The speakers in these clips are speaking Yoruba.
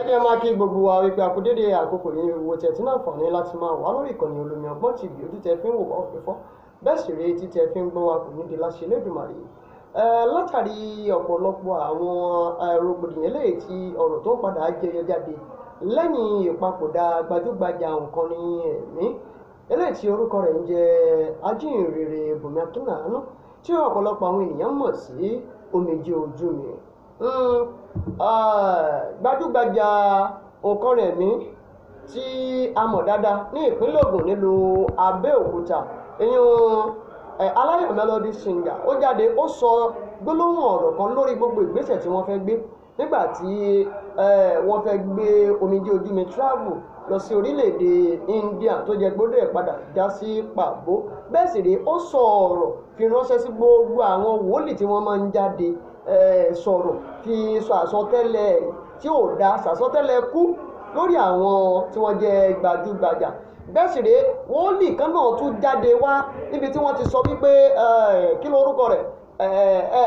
kí ẹ máa kí gbogbo wa wípé a kú dédé àkókò yìí wo tẹ̀ tí náà fọ̀ní láti máa wà lórí ìkànnì Olómi Ọgbọ́n TV ojú tẹ fi ń wò wá òfin fọ́ bẹ́ẹ̀ sì rèé tí tẹ fi ń gbọ́ wa kò ní di láṣẹ Elédùmarè látàrí ọ̀pọ̀lọpọ̀ àwọn rògbòdìyàn eléyìí tí ọ̀rọ̀ tó ń padà jẹyọ jáde lẹ́yìn ìpapòdà gbajúgbajà òǹkọrin ẹ̀mí eléyìí tí orúkọ rẹ̀ ń jẹ́ Ajínrere Bùnmi Akínàánú tí ọ̀pọ̀lọpọ̀ àwọn ènìyàn mọ̀ sí Omijé Ojú Mi. Gbajúgbajà òǹkọrin ẹ̀mí tí a mọ̀ dáadáa ní ìpínlẹ̀ Ògùn nílùú Abẹ́òkúta Aláyọ̀ Melody Singer ó jáde ó sọ gbólóhùn ọ̀rọ̀ kan lórí gbogbo ìgbésẹ̀ tí wọ́n fẹ́ gbé nígbà tí wọ́n fẹ́ gbé Omijé Ojú Mi travel lọ sí orílẹ̀-èdè India tó jẹ́ gbọ́dọ̀ ẹ̀ padà já sí pàbó. Bẹ́ẹ̀ sì rèé ó sọ ọ̀rọ̀ fi ránṣẹ́ sí gbogbo àwọn wòlíì tí wọ́n máa ń jáde sọ̀rọ̀ fi sọ àsọtẹ́lẹ̀ tí ò dá sàsọtẹ́lẹ̀ kú lórí àwọn tí wọ́n jẹ́ gbajúgbajà. Bẹ́ẹ̀ sì rèé wòlíì kan náà tún jáde wá níbi tí wọ́n ti sọ wípé kí lórúkọ rẹ̀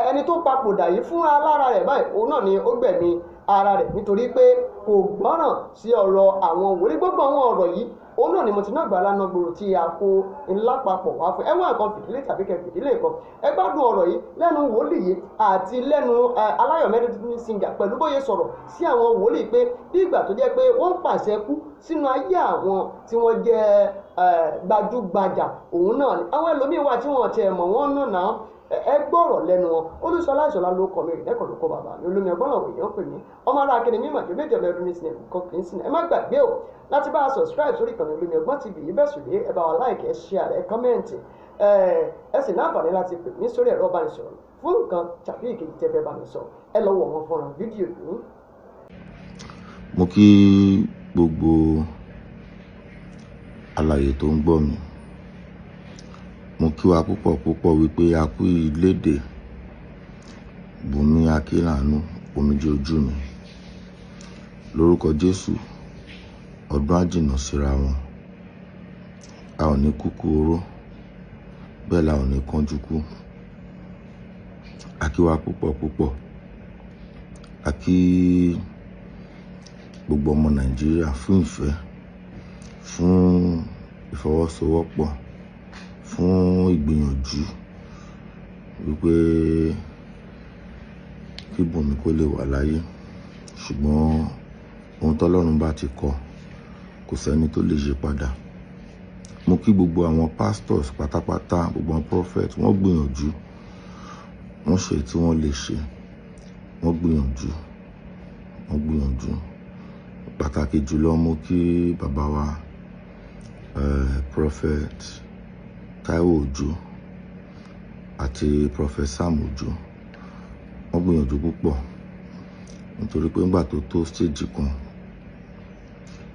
ẹni tó papòdà yìí fún alára rẹ̀ báyìí òun náà ni ó gbẹ̀mí ara rẹ̀ nítorí pé kò gbọ́ràn sí ọ̀rọ̀ àwọn wòlíì. Gbogbo àwọn ọ̀rọ̀ yìí òun náà ni mo ti náà gbà lánàá gbòòrò tí a kó ńlá papọ̀ wá fún ẹwọ́n nǹkan fìdílé tàbí kẹ fìdílé nǹkan ẹ gbádùn ọ̀rọ̀ yìí lẹ́nu wòlíì yìí àti lẹ́nu Aláyọ̀ Melody Singer pẹ̀lú bóyá sọ̀rọ̀ sí àwọn wòlíì pé bí ìgbà tó jẹ́ pé wọ́n pàṣẹ kú sínú ayé àwọn tí wọ́n jẹ́ gbajúgbajà òun náà ni àwọn ẹlòmíín wà tí wọ́n tiẹ̀ mọ̀ wọ́n náà ẹ gbọ́rọ̀ lẹ́nu wọn. Olúṣọlá Ìṣọ̀lá ló kọ́ mi ìdẹ́kọ̀ ló kọ́ bàbá mi Olómi Ọgbọ́n làwọn èèyàn pè mí ọmọ ara akéde mímọ̀ tó méjì ọmọ ẹdún ní sinẹ̀ nǹkan kì í sinẹ̀. Ẹ má gbàgbé o láti bá a subscribe sórí ìkànnì Olómi Ọgbọ́n TV yìí bẹ́ẹ̀ sì rèé ẹ bá wa like ẹ share ẹ kọ́mẹ́ǹtì ẹ sì ní àǹfààní láti pè mí sórí ẹ̀rọ ìbánisọ̀rọ̀ fún nǹkan tàbí ìkejì tẹ́ fẹ́ bá mi sọ ẹ lọ wọ̀ wọn fọ́nrán fídíò yìí. Mo kí gbogbo alààyè tó ń gbọ́ mi, mo kí wa púpọ̀ wípé a kú ìlédè Bùnmi Akínàánú Omijé Ojú Mi. Lórúkọ Jésù ọdún á jìnnà síra wọn, a ò ní kúkú oró bẹ́ẹ̀ la ò ní kánjú kú. A kí wa púpọ̀ a kí gbogbo ọmọ Nàìjíríà fún ìfẹ́, fún ìfọwọ́sowọ́pọ̀, fún ìgbìyànjú wípé kí Bùnmi kó lè wà láyé. Ṣùgbọ́n ohun tọ́lọ́run bá ti kọ kò sẹ́ni tó lè yí padà. Mo kí gbogbo àwọn pastors pátápátá, gbogbo àwọn prophet, wọ́n gbìyànjú, wọ́n ṣe tí wọ́n lè ṣe, wọ́n gbìyànjú. Pàtàkì jùlọ mo kí bàbá wa prophet Táíwò Òjó àti prophet Sam Òjó. Wọ́n gbìyànjú púpọ̀ nítorí pé nígbà tó tó stage kan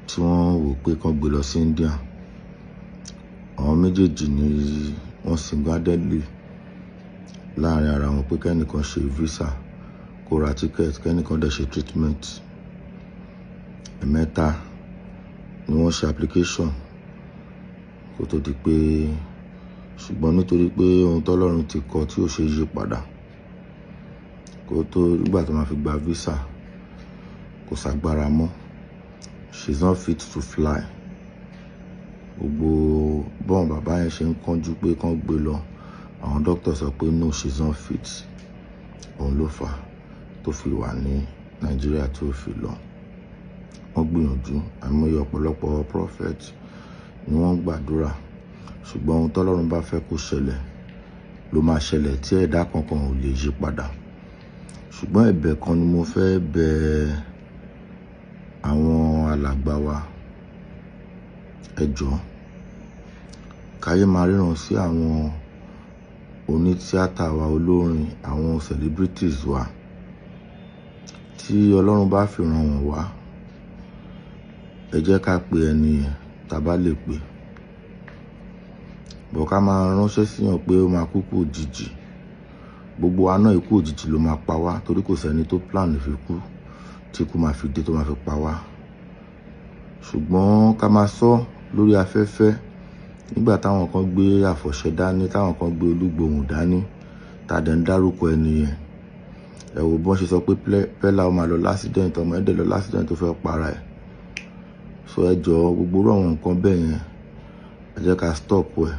tí wọ́n wò pé kán gbé lọ sí India, àwọn méjèèjì ni wọ́n single-handedly láàrin ara wọn pé kẹ́nìkan ṣe visa kó ra ticket, kẹ́nìkan dẹ̀ ṣe treatment. Ẹ̀mẹ́ta ni wọ́n ṣe application kó tó di pé ṣùgbọ́n nítorí pé ohun tọ́lọ́run ti kọ tí ò ṣe yí padà kó tó nígbà tó máa fi gba visa kò ságbára mọ́, she's not fit to fly. Gbogbo bọ́n bàbá yẹn ṣe ń kánjú pé kán gbé lọ, àwọn doctor sọ pé no, she's not fit. Òun ló fà tó fi wà ní Nàìjíríà tó fi lọ. Wọ́n gbìyànjú, àìmọye ọ̀pọ̀lọpọ̀ prophet ni wọ́n gbàdúrà, ṣùgbọ́n ohun tọ́lọ́run bá fẹ́ kó ṣẹlẹ̀ ló máa ṣẹlẹ̀ tí ẹ̀dá kankan ò lè yí padà. Ṣùgbọ́n ẹ̀bẹ̀ kan ni mo fẹ́ bẹ̀ àwọn alàgbà wa, ẹ jọ̀ọ́ káyé máa ríran sí àwọn onítíátà wa, olórin, àwọn celebrities wa. Tí Ọlọ́run bá fi ràn wọ́n wá, ẹ jẹ́ ká pe ẹni yẹn tá bá lè pè. Bọ̀ ká máa ránṣẹ́ síyàn pé ó máa kúkú òjijì. Gbogbo wa náà ikú òjijì ló máa pa wá torí kò sẹ́ni tó plan fi kú tí ikú máa fi dé tó máa fi pa wá. Ṣùgbọ́n ká máa sọ lórí afẹ́fẹ́ nígbà táwọn kan gbé àfọ̀ṣẹ dání, táwọn kan gbé olúgbòhùn dání, tá dẹ̀ ń dárúkọ ẹni yẹn. ẹ wò bọ́n ṣe sọ pé Pella ó máa lọ l'accident, ọmọ ẹ̀dẹ̀ lọ l'accident tó fẹ́ para ẹ̀. So ẹ jọ gbogbo irú àwọn nǹkan bẹ́ẹ̀ yẹn ẹ jẹ́ ká stop ẹ̀,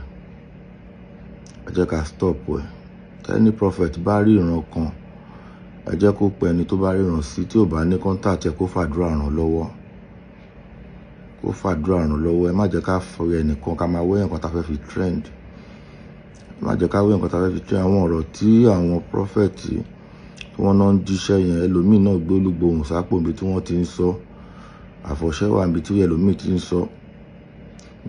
ẹ jẹ́ ká stop ẹ̀. Tẹ́ni prophet bá rí ìran kan ẹ jẹ́ kó pe ẹni tó bá ríran sí, tí ò bá ní contact ẹ kó fàdúrà ràn lọ́wọ́, kó fàdúrà ràn lọ́wọ́. Ẹ má jẹ́ ká fọ ẹnìkan ká máa wé nǹkan tá fẹ́ fi trend, ẹ má jẹ́ ká wé nǹkan tá fẹ́ fi trend. Àwọn ọ̀rọ̀ tí àwọn prophet tí wọ́n náà ń jíṣẹ́ yẹn, ẹlòmíì náà gbé olúgbòhùn sápò níbi tí wọ́n ti ń sọ, àfọ̀ṣẹ́ wà níbi tí ẹlòmíì ti ń sọ.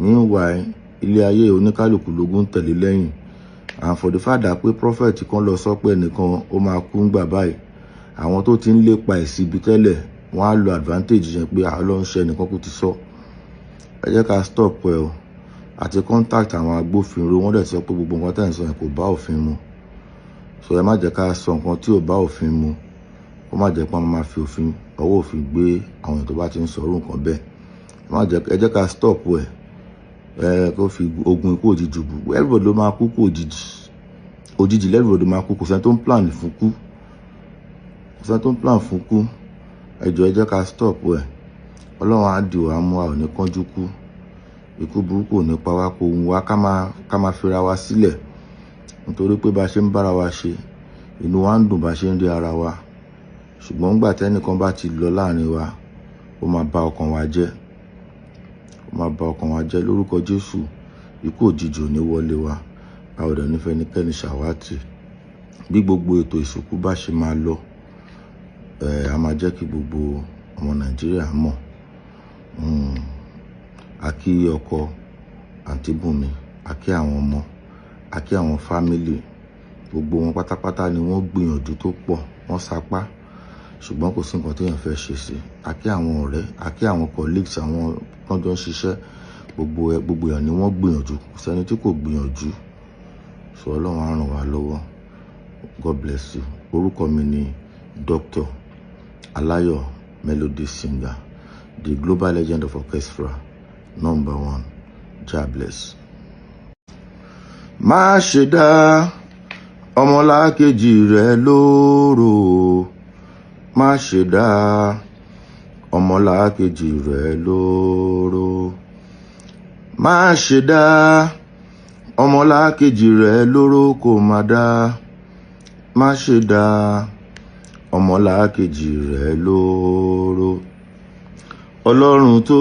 Meanwhile ilé ayé oníkálùkù lógún tẹ̀lé lẹ́yìn, and for the fact that pé prophet kan lọ sọ pé ẹnìkan ó máa kú ńgbà báyìí, àwọn tó ti ń lépa ẹ̀sìn ibi tẹ́lẹ̀ wọ́n á lo advantage yẹn pé Ọlọ́run ṣe ẹnìkan kú ti sọ. Ẹ jẹ́ ká stop ẹ o, àti contact àwọn agbófinró, wọ́n dẹ̀ sọ pé gbogbo nǹkan tẹ̀ ń sọ yẹn kò bá òfin mu. So ẹ má jẹ́ ká sọ nǹkan tí ò bá òfin mu, ó má jẹ́ pé wọ́n máa fi òfin ọwọ́ òfin gbé àwọn èèyàn tó bá ti ń sọ irú nǹkan bẹ́ẹ̀. Ẹ jẹ́ ká stop ẹ, kó fi ogun ikú òjijì bù. Everybody ló máa kú kú òjijì everybody máa kú, kò sẹ́ni tó ń plan fún kú, kò sẹ́ni tó ń plan fún kú. Ẹ jọ̀ọ́ ẹ jẹ́ ká stop ẹ. Ọlọ́run á dì wá mú, a ò ní kánjú kú, ikú burúkú ò ní pa wá, kó wù wá ká máa fira wa sílẹ̀, nítorí pé bá ṣe ń bára wa ṣe inú wa ń dùn bá ṣe ń rí ara wa, ṣùgbọ́n nígbà tẹ́nìkan bá ti lọ láàrin wa ó máa bà ọkàn wa jẹ́, ó máa bà ọkàn wa jẹ́. Lórúkọ Jésù ikú òjijì ò ní wọlé wa, a ò dẹ̀ ní fẹ́ ẹnikẹ́ni ṣàwátì. Bí gbogbo ètò ìsìnkú bá ṣe máa lọ, a máa jẹ́ kí gbogbo ọmọ Nàìjíríà mọ̀. A kí ọkọ àǹtí Bùnmi, a kí àwọn ọmọ, a kí àwọn fámílì, gbogbo wọn pátápátá ni wọ́n gbìyànjú tó pọ̀, wọ́n sapá, ṣùgbọ́n kò sí nǹkan téèyàn fẹ́ ṣe sí. A kí àwọn ọ̀rẹ́, a kí àwọn colleagues, àwọn tó jọ ń ṣiṣẹ́, gbogbo èèyàn ni wọ́n gbìyànjú, kò sẹ́ni tí kò gbìyànjú. So Ọlọ́run á ràn wá lọ́wọ́. God bless you. Orúkọ mi ni Dr. Alayo Melody Singer, the global legend of orchestra, #1. God bless. Má ṣe dá ọmọlàkejì rẹ lóró, má ṣe dá ọmọlàkejì rẹ lóró, má ṣe dá ọmọlàkejì rẹ lóró kó má dá, má ṣe dá ọmọlàkejì rẹ lóró. Ọlọ́run tó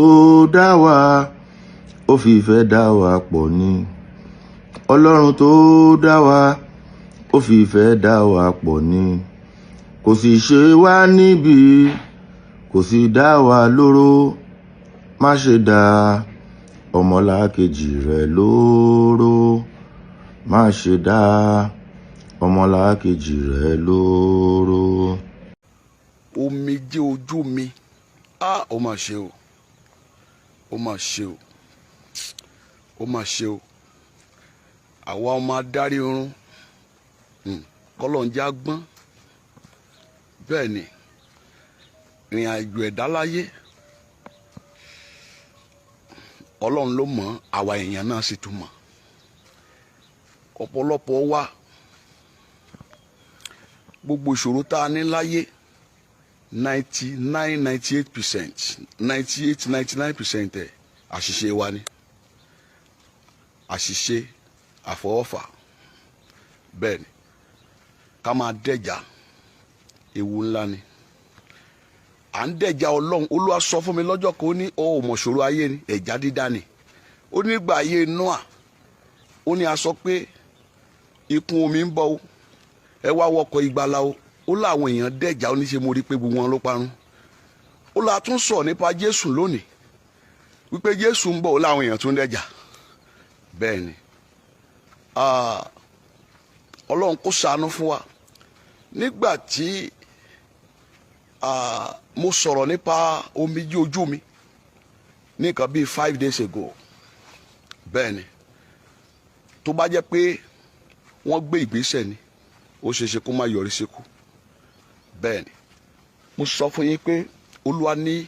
dá wa ó fi ìfẹ́ dá wa pọ̀ ni, Ọlọ́run tó dá wa ó fi ìfẹ́ dá wa pọ̀ ni, kò sì ṣe wá níbi, kò sì dá wa lóró. Má ṣe dá ọmọlàkejì rẹ lóró, má ṣe dá ọmọlàkejì rẹ lóró. Omijé ojú mi, ó mà ṣe o, ó mà ṣe o, ó mà ṣe o. Àwa ọmọ adarí oorun, kọ́lọ́njá gbọ́n. Bẹ́ẹ̀ ni ìrìn àjò ẹ̀dá láyé Ọlọ́run ló mọ̀, àwa èèyàn náà sì tún mọ̀. Ọ̀pọ̀lọpọ̀ wa gbogbo ìṣòro tá a ní láyé 99% ẹ̀ àṣìṣe wa ni, àṣìṣe àfọwọ́fà. Bẹ́ẹ̀ ni ká máa dẹ̀jà ewu ńlá ni. À ń dẹ̀jà Ọlọ́run. Olúwa sọ fún mi lọ́jọ́ kan, ó ní ó mọ̀ ṣòro ayé ni ẹ̀já dídá ni. Ó ní nígbà ayé Noah, ó ní a sọ pé ìkún omi ń bọ̀ o, ẹ wá wọkọ̀ ìgbàlà o. Ó láwọn èèyàn dẹ̀jà, ó ní ṣe mo rí pé gbogbo wọn ló parun. Ó la tún sọ nípa Jésù lónìí wípé Jésù ń bọ̀, ó láwọn èèyàn tún dẹ̀jà. Bẹ́ẹ̀ ni Ọlọ́run kó ṣàánú fún wa. Nígbà tí mo sọ̀rọ̀ nípa omijé ojú mi ní nǹkan bíi 5 days ago, bẹ́ẹ̀ ni tó bá jẹ́ pé wọ́n gbé ìgbésẹ̀ ni ó ṣeé ṣe kó má yọrí síkú. Bẹ́ẹ̀ ni mo sọ fún yín pé Olúwa ní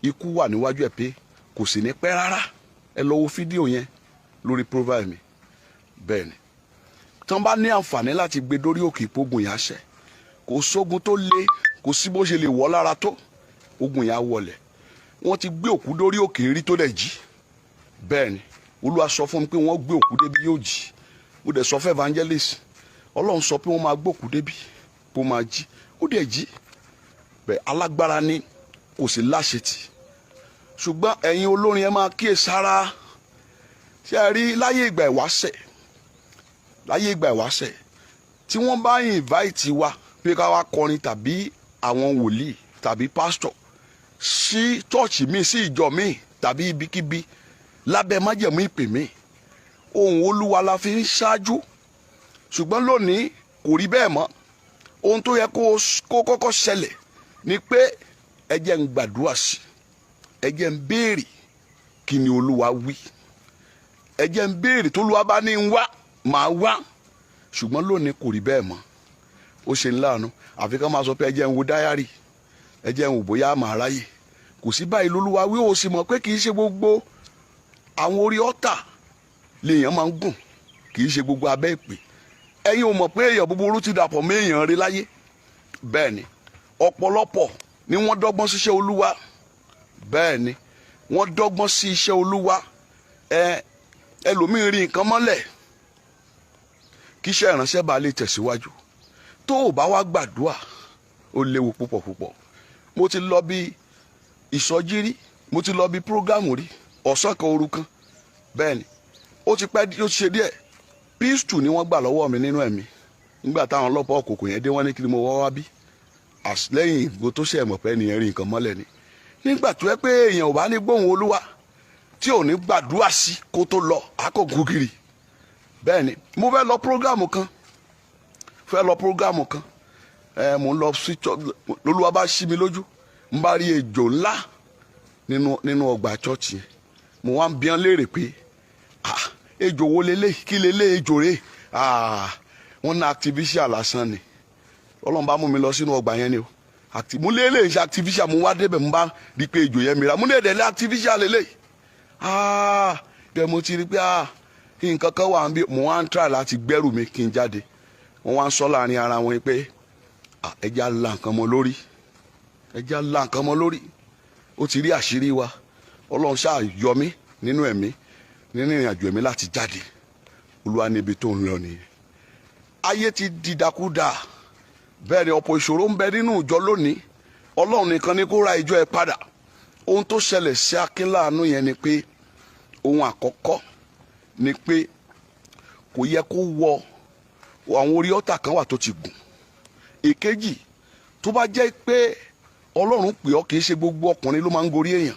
ikú wà níwájú ẹ̀ pé kò sì ní pẹ́ rárá. Ẹ lọ wo fídíò yẹn lórí profile mi. Bẹ́ẹ̀ ni tí wọ́n bá ní àǹfààní láti gbé dórí òkè ìpógun yàṣẹ, kò sógun tó le, kò sí bó ṣe lè wọ́ lára tó, ogun yẹn á wọlẹ̀. Wọ́n ti gbé òkú dórí òkè rí tó dẹ̀ jí. Bẹ́ẹ̀ ni Olúwa sọ fún mi pé wọ́n gbé òkú débi yóò jí. Mo dẹ̀ sọ fún evangelist, Ọlọ́run sọ pé wọ́n máa gbé òkú débi kó máa jí, ó dẹ̀ jí. Bẹ́ẹ̀ alágbára ni, kò sí láṣetì. Ṣùgbọ́n ẹ̀yin olórin ẹ máa kíyèsára. Ṣé ẹ rí láyé ìgbà ìwáṣẹ̀ tí wọ́n bá invite wa pé ká wá kọrin tàbí àwọn wòlíì tàbí pásítọ̀ sí chọ́ọ̀chì mi, sí ìjọ mi tàbí ibikíbi lábẹ́ májẹ̀mú ìpè mi, ohùn Olúwa la fi ń ṣáájú. Ṣùgbọ́n lónìí kò rí bẹ́ẹ̀ mọ́. Ohun tó yẹ kó kọ́kọ́ ṣẹlẹ̀ ni pé ẹ jẹ́ ń gbàdúrà sí, ẹ jẹ́ ń béèrè kí ni Olúwa wí, ẹ jẹ́ ń béèrè tó Olúwa bá ní ń wá máa wá. Ṣùgbọ́n lónìí kò rí bẹ́ẹ̀ mọ́. Ó ṣe ń láàánú. Àfi ká máa sọ pé ẹ jẹ́ ń wo dáyárì, ẹ jẹ́ ń wò bóyá màá ráyè. Kò sí báyìí lÓlúwa wí. Ó sì mọ̀ pé kì í ṣe gbogbo àwọn orí ọ̀tà lèèyàn máa ń gùn, kì í ṣe gbogbo abẹ́ ìpè. Ẹ̀yin ò mọ̀ pé èèyàn búburú ti dàpọ̀ mọ́ èèyàn rí láyé. Bẹ́ẹ̀ ni ọ̀pọ̀lọpọ̀ ni wọ́n dọ́gbọ́n sí iṣẹ́ Olúwa. Bẹ́ẹ̀ ni wọ́n dọ́gbọ́n sí iṣẹ́ Olúwa. Ẹlòmíín rí nǹkan mọ́lẹ̀ kí iṣẹ́ ìránṣẹ́ bá lè tẹ̀síwájú. Tó o bá wá gbàdúrà, ó léwu púpọ̀ púpọ̀. Mo ti lọ bí ìsọjí rí, mo ti lọ bí prógámù rí, ọ̀sán kan òru kan. Bẹ́ẹ̀ ni ó ti pẹ́, ó ti ṣe díẹ̀. Pístù ni wọ́n gbà lọ́wọ́ mi nínú ẹ̀mí. Nígbà táwọn ọlọ́pàá òkùnkùn yẹn dé, wọ́n ní kí ni mo wá bí. Lẹ́yìn ìgbó tó ṣe mọ̀ pé ènìyàn rí nǹkan mọ́lẹ̀ ni. Nígbà tó yẹ pé èèyàn ò bá ní gbóhùn Olúwa, tí ò ní gbàdúrà sí kó tó lọ, àkókò kiri. Bẹ́ẹ̀ ni mo fẹ́ lọ prógámù kan, mo ń lọ sí l'Olúwa bá ṣí mi lójú, n bá rí ejò ńlá nínú ọgbà chọ́ọ̀chì yẹn. Mo wá ń bi wọ́n léèrè pé ejò wo leléyìí, kí leléyìí ejò rè? Wọ́n ní artificial lásán ni. Ọlọ́run bá mú mi lọ sínú ọgbà yẹn ni o. Mo léléyìí ṣe artificial, mo wá débẹ̀ mo bá rí pé ejò yẹn mìíràn. Mo ní èdè artificial leléyìí. Bẹ́ẹ̀ mo ti rí pé nǹkan kan wà níbí. Mo wá ń try láti gbẹ́rù mi kí n jáde. Wọ́n wá ń sọ láàrin ara wọn pé ẹja la nǹkan mọ́ lórí, ẹja la nǹkan mọ́ lórí. Ó ti rí àṣírí wa. Ọlọ́run ṣáà yọ mí nínú ẹ̀mí, nínú ìrìn àjò ẹ̀mí láti jáde. Olúwa níbi tó ń lọ nìyẹn. Ayé ti dìdàkudà. Bẹ́ẹ̀ ni ọ̀pọ̀ ìṣòro ń bẹ nínú ìjọ lónìí. Ọlọ́run nìkan ni kó ra ìjọ ẹ padà. Ohun tó ṣẹlẹ̀ sí Akínláàánú yẹn ni pé ohun àkọ́kọ́ ni pé kò yẹ kó wọ àwọn orí ọ̀tà kan wà tó ti gùn. Èkejì, tó bá jẹ́ pé Ọlọ́run pè ọ́, kì í ṣe gbogbo ọkùnrin ló máa ń gorí èèyàn.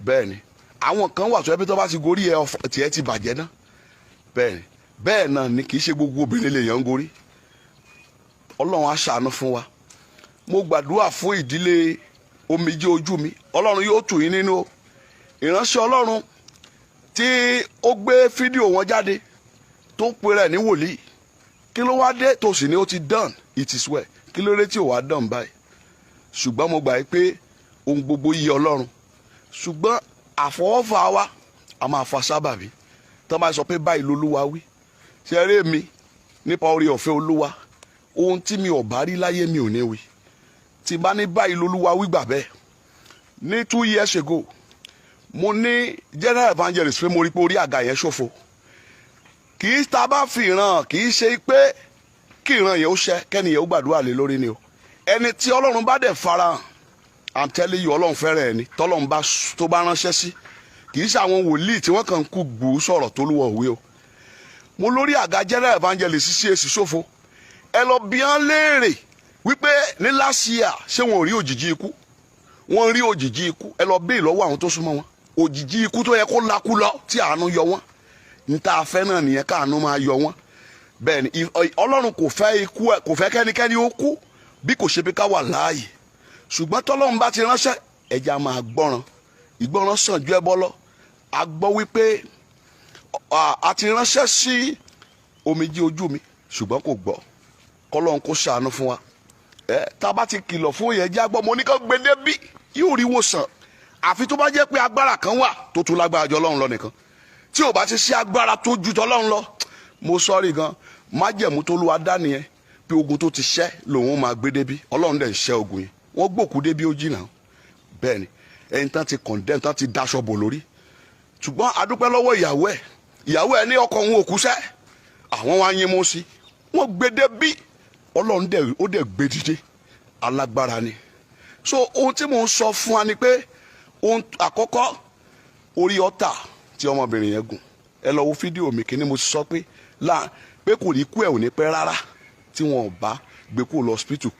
Bẹ́ẹ̀ ni àwọn kan wà tó yẹ pé tó bá ti gorí ẹ, tiẹ̀ ti bàjẹ́ náà. Bẹ́ẹ̀ ni bẹ́ẹ̀ náà ni kì í ṣe gbogbo obìnrin lèèyàn ń gorí. Ọlọ́run á ṣàánú fún wa. Mo gbàdúrà fún ìdílé omijé ojú mi. Ọlọ́run yóò tù yín nínú. Ìránṣẹ́ Ọlọ́run tí ó gbé fídíò wọn jáde tó pe rẹ̀ ní wòlíì, kí ló wá dé tó sì ní ó ti done, it is well. Kí ló dé tí ò wá done báyìí? Ṣùgbọ́n mo gbà pé ohun gbogbo yé Ọlọ́run. Ṣùgbọ́n àfọwọ́fà wa a máa fa sábàbí. Tó máa sọ pé báyìí l'Olúwa wí. Ṣé eré mi nípa oore ọ̀fẹ́ Olúwa, ohun tí mi ò bá rí láyé mi ò ní wí. Tí bá ní báyìí l'Olúwa wí gbà bẹ́ẹ̀. Ní 2 years ago, mo ní general evangelist pé mo rí pé orí àga yẹn ṣòfò. Kì í ta bá fi ìran, kì í ṣe pé kí ìran yẹn ó ṣẹ kẹ́ni yẹn ó gbàdúrà lé lórí ni o. Ẹni tí Ọlọ́run bá dẹ̀ farahàn, I'm telling you, Ọlọ́run fẹ́ràn ẹni tọ́lọ́run tó bá ránṣẹ́ sí. Kì í ṣe àwọn wòlíì tí wọ́n kàn ń kú gbòó sọ̀rọ̀ tó lúwọ̀ òwe o. Mo lórí àga general evangelist sí èsì ṣòfò. Ẹ lọ bi wọ́n léèrè wípé ní last year ṣé wọn ò rí òjìji ikú? Wọ́n rí òjìji ikú. Ẹ lọ béè lọ́wọ́ àwọn tó súnmọ́ wọn. Òjìji ikú tó yẹ kó lakú lọ tí àánú yọ wọ́n. Níta afẹ́ náà nìyẹn káàánú máa yọ wọ́n. Bẹ́ẹ̀ ni Ọlọ́run kò fẹ́ ikú, kò fẹ́ kẹ́nikẹ́ni ó kú bí kò ṣe pé ká wà láàyè. Ṣùgbọ́n tọ́lọ́run bá ti ránṣẹ́, ẹja máa gbọ́ràn. Ìgbọ́ràn sàn ju ẹbọ lọ. A gbọ́ wípé a ti ránṣẹ́ sí omijé ojú mi ṣùgbọ́n kò gbọ́. Kọ́lọ́run kó ṣàánú fún wa. Tá a bá ti kìlọ̀ fún yẹn já gbọ́, mo ní kó gbé débí yóò rí wòsàn. Àfi tó bá jẹ́ pé agbára kan wà tó tún lágbára jọ Ọlọ́run lọ nìkan. Tí ò bá ti ṣe agbára tó ju tọ́lọ́run lọ, mo sọ́rí gan, májẹ̀mú tó Olúwa dá nìyẹn. pé ogun tó ti ṣẹ́ lòun máa gbé débi, ọlọ́run dẹ̀ ń ṣẹ́ ogun yẹn. Wọ́n gbòkú débi ó jìnnà, bẹ́ẹ̀ ni ẹni tán ti condemn tán ti daṣọ bò lórí. Ṣùgbọ́n a dúpẹ́ lọ́wọ́ ìyàwó ẹ̀ ní ọkọ òun òkú sẹ́, àwọn wá yín mú sí, wọ́n gbé débi, ọlọ́run dẹ̀ ó dẹ̀ gbé dìde, alágbára ni. So ohun tí mò ń sọ fún wa ni pé ohun àkọ́kọ́, orí ọ̀tà tí ọmọbìnrin yẹn gùn, ẹ lọ wo fídíò mi kí ni mo ti sọ pé pé kò ní kú ẹ̀ ò ní pẹ́ rárá tí wọn ò bá gbé kó lọ hospital.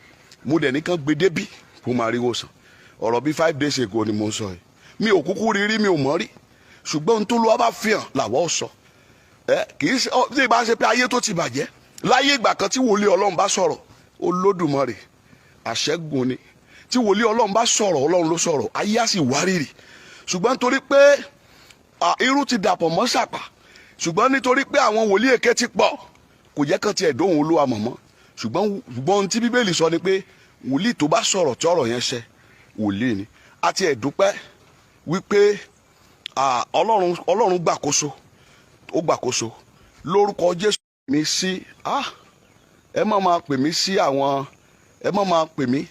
Mo dẹ̀ nìkan gbé débi kó máa rí wòsàn. Ọ̀rọ̀ bíi 5 days ago ni mo ń sọ yìí, mi ò kúkú rí mi ò mọ̀ rí, ṣùgbọ́n ohun tó lọ́wọ́ bá fi hàn làwọ̀ sọ. Kì í ṣe tí ìbá ṣe pé ayé tó ti bàjẹ́ láyé ìgbà kan tí wòlíì ọlọ́run bá sọ̀rọ̀, Olódùmarè àṣẹ́gun ni. Tí wòlíì ọlọ́run bá sọ̀rọ̀, ọlọ́run ló sọ̀rọ̀, ayé á sì wárìrì. Ṣùgbọ́n nítorí pé irú ti dàpọ̀ mọ́ sàpà, ṣùgbọ́n nítorí pé àwọn wòlíì èké ti pọ̀, kò jẹ́ kán tiẹ̀ dóhùn Olúwa mọ̀mọ́. Ṣùgbọ́n ohun tí Bíbélì sọ ni pé wòlíì tó bá sọ̀rọ̀ tí ọ̀rọ̀ yẹn ṣẹ, wòlíì ni. Àti ẹ̀dúpẹ́ wípé ọlọ́run gbàkóso, ó gbàkóso. Lórúkọ Jésù mi sí ẹ má máa pè mí sí àwọn, ẹ má máa pè mí,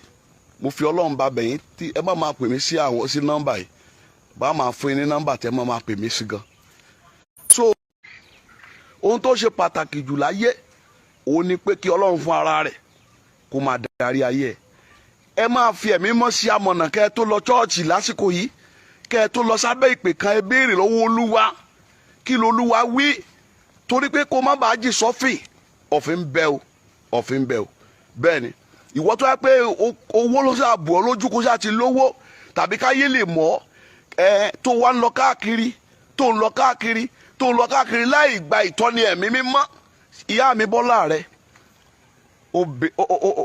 mo fi ọlọ́run bá bẹ̀yìn tí ẹ má máa pè mí sí àwọn sí nọ́mbà yìí, bá máa fún yín ní nọ́mbà tẹ́ má máa pè mí sí gan. So ohun tó ṣe pàtàkì jù láyé òun ni pé kí ọlọ́run fún ara rẹ̀ kó máa darí ayé ẹ̀. Ẹ máa fi ẹ̀mí mọ́ sí amọ̀nà kẹ́ ẹ tó lọ chọ́ọ̀chì lásìkò yìí, kẹ́ ẹ tó lọ sábẹ́ ìpè kan, ẹ béèrè lọ́wọ́ Olúwa kí l'Olúwa wí, torí pé kó má bàa jì sọ́fìn. Ọ̀fìn ń bẹ o, ọ̀fìn ń bẹ o. Bẹ́ẹ̀ ni ìwọ tó yẹ pé owó ló ṣáà bù ọ́ lójú kó ṣáà ti lówó, tàbí káyé lè mọ̀ tó wá ń lọ káàkiri, tó ń lọ káàkiri láì gba ìtọ́ni ẹ̀mí mímọ́. Ìyá mi Bọ́lá rẹ,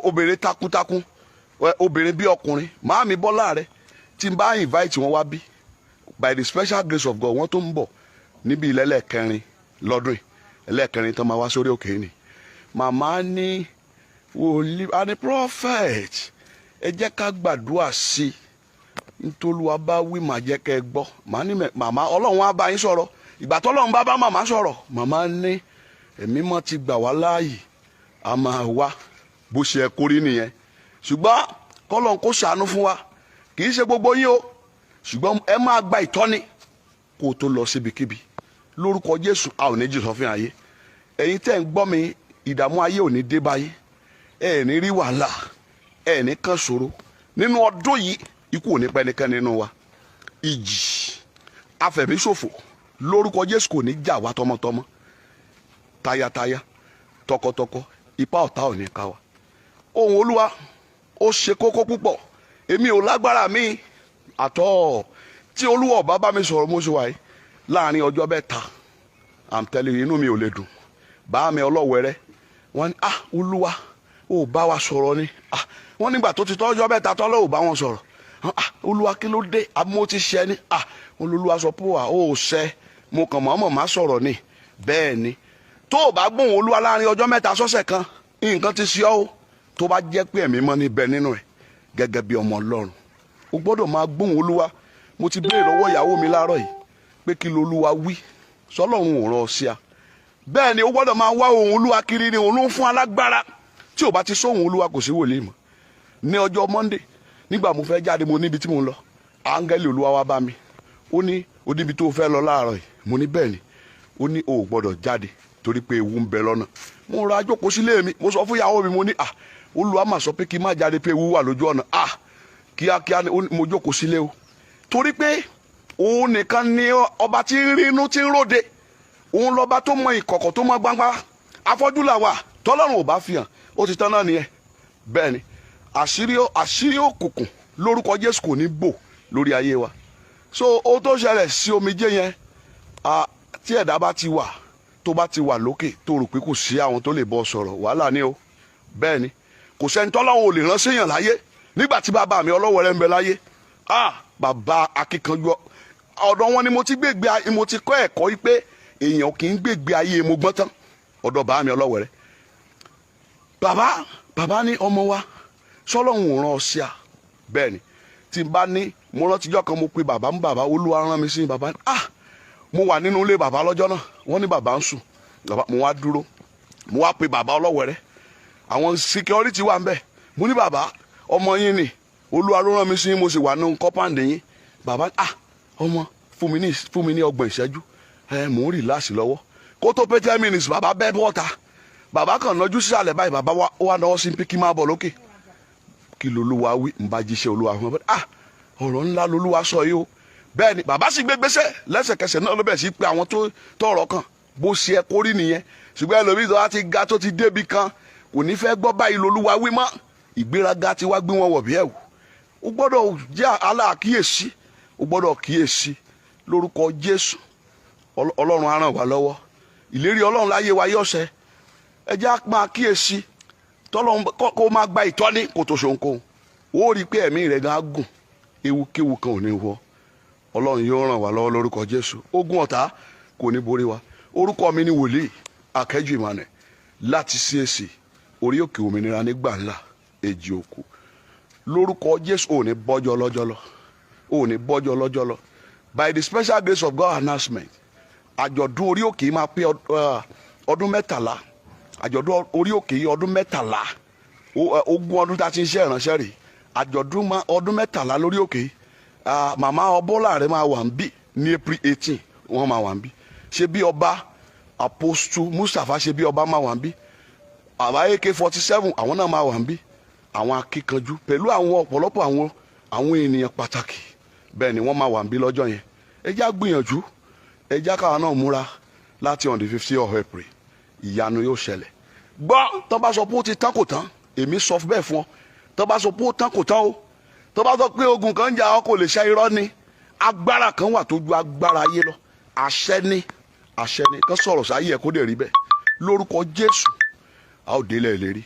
obìnrin takuntakun, obìnrin bí ọkùnrin, màá mi Bọ́lá rẹ, tí n bá invite wọn wá bí, by the special grace of God, wọ́n tó ń bọ̀ níbi ẹlẹ́ẹ̀kẹrin lọ́dún yìí, ẹlẹ́ẹ̀kẹrin tán máa wá sórí òkè ni. Màmá ní wòlíì, a ní prophet, ẹ jẹ́ ká gbàdúrà sí i, ntòlúwa bá wí màá jẹ́ kẹ́ ẹ gbọ́. Màá ní màmá, ọlọ́run á bá yín sọ̀rọ̀. Ìgbà tọ́lọ́run bá màmá sọ̀rọ̀, màmá ní ẹ̀mí mọ́ ti gbà wá láàyè, a máa wá bó ṣe ẹ kórí nìyẹn. Ṣùgbọ́n kọ́lọ́run kó ṣàánú fún wa, kì í ṣe gbogbo yín o, ṣùgbọ́n ẹ máa gba ìtọ́ni kó o tó lọ síbikíbi. Lórúkọ Jésù a ò ní jì sọ́fìn ayé. Ẹ̀yin tẹ́ ń gbọ́ mi, ìdààmú ayé ò ní dé báyé, ẹ ní rí wàhálà, ẹ ní kàn ṣòro. Nínú ọdún yìí ikú ò ní pẹ́ nìkan nínú wa. Ìjì afẹ̀míṣòfò lórúkọ Jésù kò ní jà wá tọmọtọmọ, tayátayá, tọkọtọkọ, ipá ọ̀tá ò ní ká wa. Ohùn Olúwa ó ṣe kókó púpọ̀. Èmi ò lágbára mi àtọ́, tí Olúwa bá bá mi sọ̀rọ̀ mo ṣe wà yìí láàrin ọjọ́ mẹ́ta, I'm telling you, inú mi ò lè dùn. Bá mi Ọlọ́wẹ̀rẹ́ wọ́n ní Olúwa ó bá wa sọ̀rọ̀ ni. Wọ́n nígbà tó ti tọ́jọ́ mẹ́ta tọ́lọ́ ò bá wọn sọ̀rọ̀. Olúwa kí ló dé, mo ti ṣẹ ni. Olúwa sọ pé ó ṣẹ, mo kàn mọ̀ọ́mọ̀ má sọ̀rọ̀ ni. Bẹ́ẹ̀ ni tó o bá gbóhùn Olúwa láàrin ọjọ́ mẹ́ta sọ́sẹ̀ kan, nǹkan ti ṣe ọ́ o. Tó bá jẹ́ pé ẹ̀mí mọ́ níbẹ̀ nínú ẹ̀ gẹ́gẹ́ bí ọmọ Ọlọ́run, o gbọ́dọ̀ máa gbóhùn Olúwa. Mo ti béèrè lọ́wọ́ ìyàwó mi láàárọ̀ yìí pé kí l'Olúwa wí, sọ́lọ́run ò rán ọ sí a. Bẹ́ẹ̀ ni o gbọ́dọ̀ máa wá ohùn Olúwa kiri, ni òun ló ń fún alágbára. Tí o bá ti sóhùn Olúwa kò sí wòlíì mọ́. Ní ọjọ́ Monday nígbà mo fẹ́ jáde, mo níbi tí mo ń lọ, áńgẹ́lì Olúwa wá bá mi, ó ní o níbi tó fẹ́ lọ láàárọ̀ yìí. Mo ní bẹ́ẹ̀ ni. Ó ní o ò gbọ́dọ̀ jáde torí pé ewu ń bẹ lọ́nà. Mo ra jókòó sílé mi, mo sọ fún ìyàwó mi, mo ní Olúwa mà sọ pé kí n má jáde pé ewu wà lójú ọ̀nà. Kíákíá mo jókòó sílé o, torí pé òun nìkan ni ọba tí ń rí inú tí ń ròde, òun lọ́ba tó mọ ìkọ̀kọ̀ tó mọ gbangba. Afọ́jú là wà, tọ́lọ́run ò bá fi hàn ó ti tán náà nìyẹn. Bẹ́ẹ̀ ni àṣírí òkùnkùn lórúkọ Jésù kò ní bò lórí ayé wa. So ohun tó ṣẹlẹ̀ sí omijé yẹn, tí ẹ̀dá bá ti wà, tó bá ti wà lókè, tó rò pé kò sí àwọn tó lè bọ́ sọ̀rọ̀, wàhálà ni o. Bẹ́ẹ̀ ni kò sẹ́ni tọ́lọ́run ò lè rán séèyàn láyé. Nígbà tí bàbá mi Ọlọ́wẹ̀rẹ́ ń bẹ láyé, bàbá akíkanjú, ọ̀dọ̀ wọn ni mo ti kọ́ ẹ̀kọ́ yìí pé èèyàn kì í gbègbè ayé mo gbọ́n tán. Ọ̀dọ̀ bàbá mi Ọlọ́wẹ̀rẹ́, bàbá ní ọmọ wa sọ́lọ́run ò rán ọ sí a. Bẹ́ẹ̀ ni tí n bá ní, mo rántijọ́ kan mo pe bàbá ń bàbá, Olúwa rán mi sí bàbá ní mo wà nínú ilé bàbá lọ́jọ́ náà, wọ́n ní bàbá ń sùn. Mo wá dúró, mo wá pe bàbá Ọlọ́wẹ̀rẹ́, àwọn security wà ń bẹ̀. Mo ní bàbá ọmọ yín ni Olúwa ló rán mi sí yín, mo sì wà ní compound yín. Bàbá ọmọ fún mi ní 30 ìṣẹ́jú mò ń relax lọ́wọ́ kó tó pé 10 minutes bàbá bẹ́ bọ́ta. Bàbá kan nájú sísàlẹ̀ báyìí, bàbá wà náwó sí pé kí máa bọ̀ lókè. Kí lolúwa wí? Ń bá jíṣẹ́ Olúwa fún ọ̀rọ̀ ńlá lolúwa sọ yìí o. Bẹ́ẹ̀ ni bàbá sì gbé gbèsè lẹ́sẹ̀kẹsẹ̀ náà ló bẹ̀ sí pé àwọn tó tọ̀rọ̀ kan bó ṣe ẹ kórí nìyẹn. Ṣùgbọ́n ẹlòmíì tó ti ga tó ti débi kan kò ní fẹ́ gbọ́ báyìí lolúwa wí mọ́. Ìgbéraga ti wá gbé wọn wọ̀ bí ẹ̀wù. Ó gbọ́dọ̀ jẹ́ aláàkíyèsí, ó gbọ́dọ̀ kíyèsí lórúkọ Jésù. Ọlọ́run á ràn wá lọ́wọ́. Ìlérí Ọlọ́run láyé wa yóò ṣẹ. Ẹ jẹ́ á máa kíyèsí tọ́lọ́run kó máa gba ìtọ́ni kó tó ṣohunkóhun. Ó rí i pé ẹ̀mí rẹ̀ gan á gùn, ewukéwu kan ò ní wọ. Ọlọ́run yóò ràn wá lọ́wọ́ lórúkọ Jésù. Ogun ọ̀tá kò ní borí wa. Orúkọ mi ni wòlíì Akẹ́jù Emmanuel láti CAC orí òkè òmìnira nígbà ńlá Èjì Òkú. Lórúkọ Jésù ò ní bọ́jọ́ lọ́jọ́ lọ, ò ní bọ́jọ́ lọ́jọ́ lọ. By the special grace of God announcement, àjọ̀dún orí òkè máa pé ọdún 13. Àjọ̀dún orí òkè yìí ọdún 13, 20 ọdún tá a ti ń ṣe ìránṣẹ́ rẹ̀. Àjọ̀dún ọdún 13 lórí òkè yìí. Màmá Ọbọ́lá rẹ̀ máa wà ń bí ní April 18, wọ́n máa wà ń bí. Ṣé bí ọba Apostle Mustapha ṣe bí ọba máa wà ń bí. Àwa AK-47 àwọn náà máa wà ń bí. Àwọn akíkanjú pẹ̀lú àwọn ọ̀pọ̀lọpọ̀ àwọn ènìyàn pàtàkì. Bẹ́ẹ̀ ni wọ́n máa wà ń bí lọ́jọ́ yẹn. Ẹ já gbìyànjú, ẹ já káwa náà múra láti on the 50th of April. Ìyanu yóò ṣẹlẹ̀. Gbọ́ tó bá sọ pé ó ti tán kò tán, èmi sọ bẹ́ẹ̀ fún ọ. Tó bá sọ pé ó tán kò tán o. Tó bá sọ pé ogun kan jà ọ́ kò lè ṣe, irọ́ ni. Agbára kan wà tó ju agbára ayé lọ. Àṣẹ ni kan sọ̀rọ̀ sáyé ẹ̀ kó dẹ̀ rí bẹ́ẹ̀. Lórúkọ Jésù a ó délẹ̀ ìlérí.